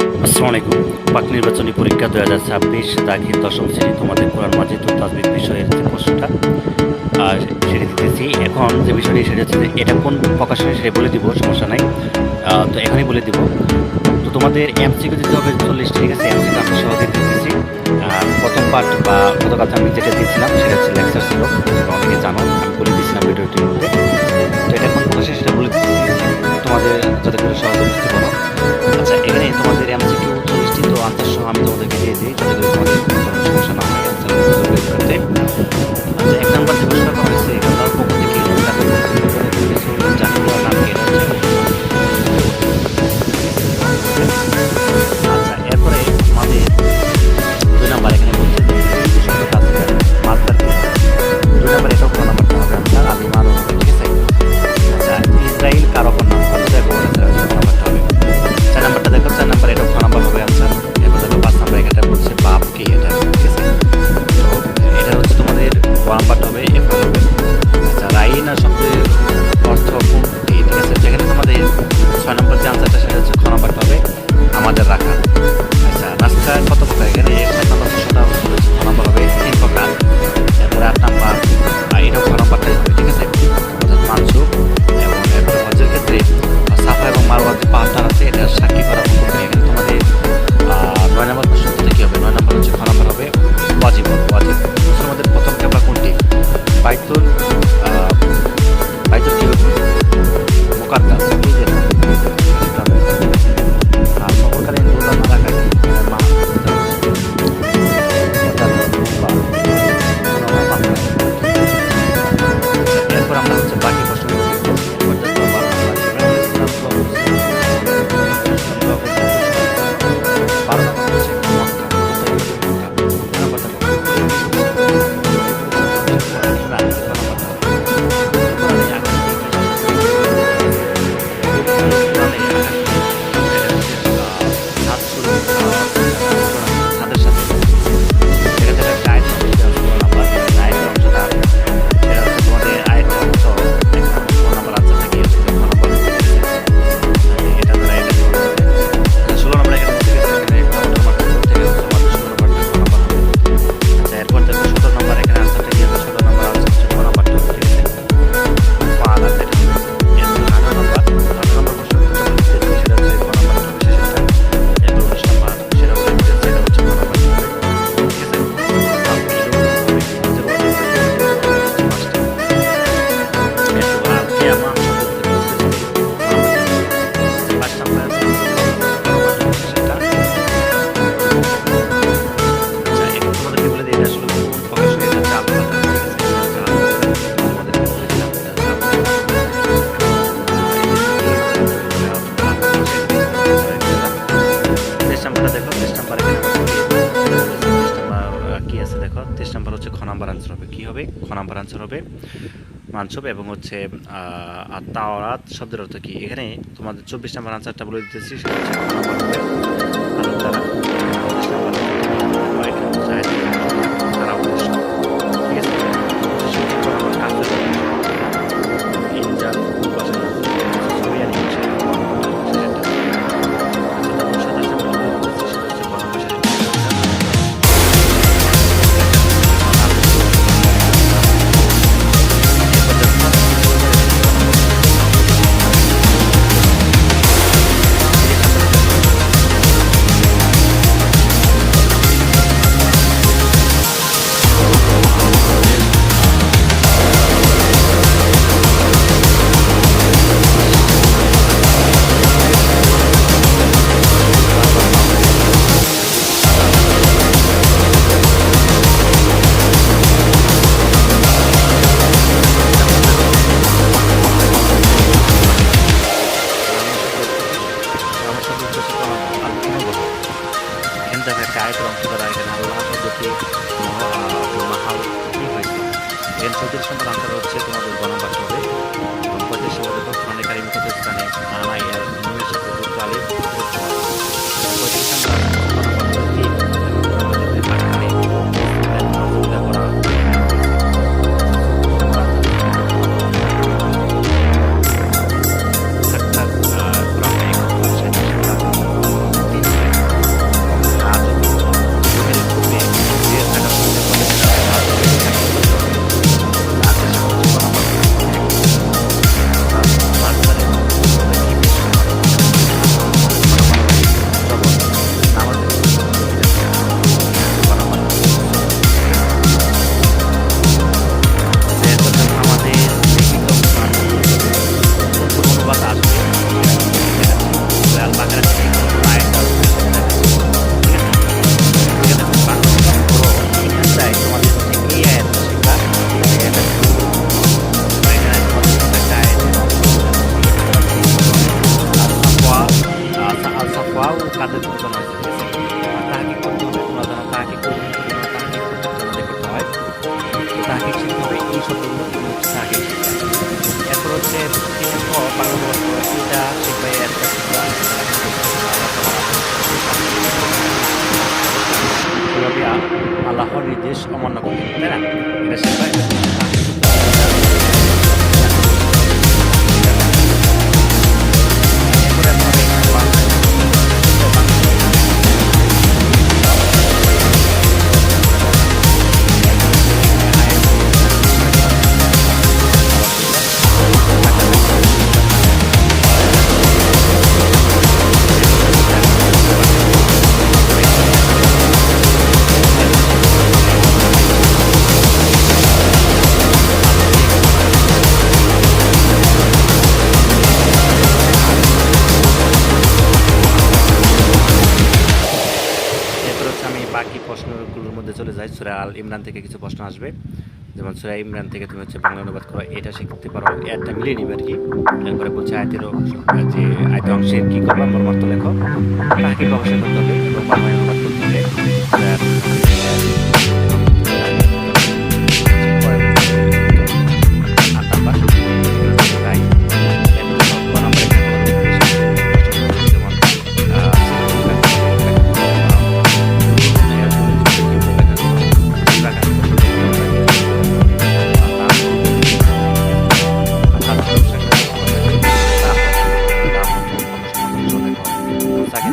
আসসালামু আলাইকুম। পাক নির্বাচনী পরীক্ষা 2026 দাখিল দশম শ্রেণী তোমাদের কোরআন মাজিদ ও তাজবিদ বিষয়ের যে প্রশ্নটা সেটা দিতেছি। এখন যে বিষয়টি সেটা হচ্ছে যে এটা কোন প্রকাশনে সেটা বলে দিব, সমস্যা নাই। তো এখনই বলে দিব। তো তোমাদের এমসিকিউ দিতে হবে 40, ঠিক আছে? এমসিকিউ আমি সহ দিতেছি। প্রথম পার্ট বা গতকাল আমি যেটা দিয়েছিলাম সেটা হচ্ছে লেকচার ছিল, সেটা অনেকে জানো, আমি বলে দিয়েছিলাম ভিডিওটির মধ্যে। তো এটা কোন প্রকাশনে সেটা বলে দিচ্ছি তোমাদের যাতে করে সহজে বুঝতে পারো। আচ্ছা, এখানে তোমাদের এমসিকিউ 40টি, তো আনসার সহ আমি তোমাদেরকে দিয়ে দিই যাতে করে তোমাদের কোনো সমস্যা না হয় আনসার করতে। আচ্ছা, 1 নাম্বার যে প্রশ্নটা করা হয়েছে আল্লাহর পক্ষ থেকে জানি না নাম কি, এটা হচ্ছে। আচ্ছা, এরপরে আমাদের 2 নাম্বার এখানে বলছে যে প্রশ্নটা আছে মালদার 2 নাম্বার, এটাও কোন নাম্বারটা হবে আপনার আলী মানব, ঠিক আছে? আচ্ছা, ইসরায়েল কার অপর নাম বলতে নাম্বারটা হবে 4 নাম্বারটা দেখো, 4 নাম্বার এটাও কোন নাম্বার হবে আনসার। এরপর দেখো 5 নাম্বার এটা বলছে বাপ কি, এটা ঠিক আছে? তো এটা হচ্ছে তোমাদের নাম্বারটা হবে এরপর হবে। আচ্ছা, রাইন আর শব্দের অর্থ কোনটি, ঠিক আছে? যেখানে তোমাদের 6 নাম্বার যে আনসারটা সেটা হচ্ছে খ নাম্বারটা হবে আমাদের রাখা। আচ্ছা, নাস্তা কত প্রকার, এখানে 7 নাম্বার প্রশ্নটা হচ্ছে খ নাম্বার হবে 3 প্রকার। এরপরে 8 নাম্বার এটাও খ নাম্বারটাই হবে, ঠিক আছে? অর্থাৎ মানসুখ। এবং এরপরে হজের ক্ষেত্রে সাফা এবং মারওয়ার যে পাহাড়টা আছে এটা সাক্ষী করা হুকুম। এখানে তোমাদের 9 নাম্বার প্রশ্নটা কি হবে? 9 নাম্বার হচ্ছে খ নাম্বার হবে ওয়াজিব। ওয়াজিব আমাদের প্রথম ক্যাবলা কোনটি? বাইতুল বাইতুল কি হবে? মুকাদ্দাস, এই যে সফরকালীন রোজা না রাখা কি? এরপর আমরা হচ্ছে বাকি প্রশ্ন মানসুব। এবং হচ্ছে তাওরাত শব্দের অর্থ কি? এখানে তোমাদের 24 নাম্বার আনসারটা বলে দিতেছি, সেটা হচ্ছে খ নাম্বার হবে আল্লাহ তাআলা। 25 নাম্বার তারা উদ্দেশ্য, ঠিক আছে? ইনজাল বোঝানো হয়েছে, ঠিক আছে? আর তাহকিক করতে হলে তোমরা জানো তাহকিক করতে জন্য আমাদের করতে হয়। তাহকিক শিখতে হবে, এই শব্দগুলো তুমি হচ্ছে তাহকিক শিখবে। এরপর হচ্ছে 3 ক বাংলা অনুবাদ করো, এটা শিখবে, একটা শিখবে, কিভাবে আল্লাহর নির্দেশ অমান্য করতে হবে, তাই না? এটা শিখবে, এটা তাহকিক করতে হবে। এরপরে তোমাদের এখানে বাংলা এরপর হচ্ছে আমি বাকি প্রশ্নগুলোর মধ্যে চলে যাই। সূরা আল ইমরান থেকে কিছু প্রশ্ন আসবে, যেমন সূরা ইমরান থেকে তুমি হচ্ছে বাংলা অনুবাদ করো, এটা শিখতে পারো, এটা মিলিয়ে নিবে আর কি। এরপরে বলছে আয়াতের যে আয়াতের অংশের কী করবা, মর্মার্থ লেখো, তাকে প্রকাশ করতে হবে এবং বাংলায় অনুবাদ করতে হবে। তাকে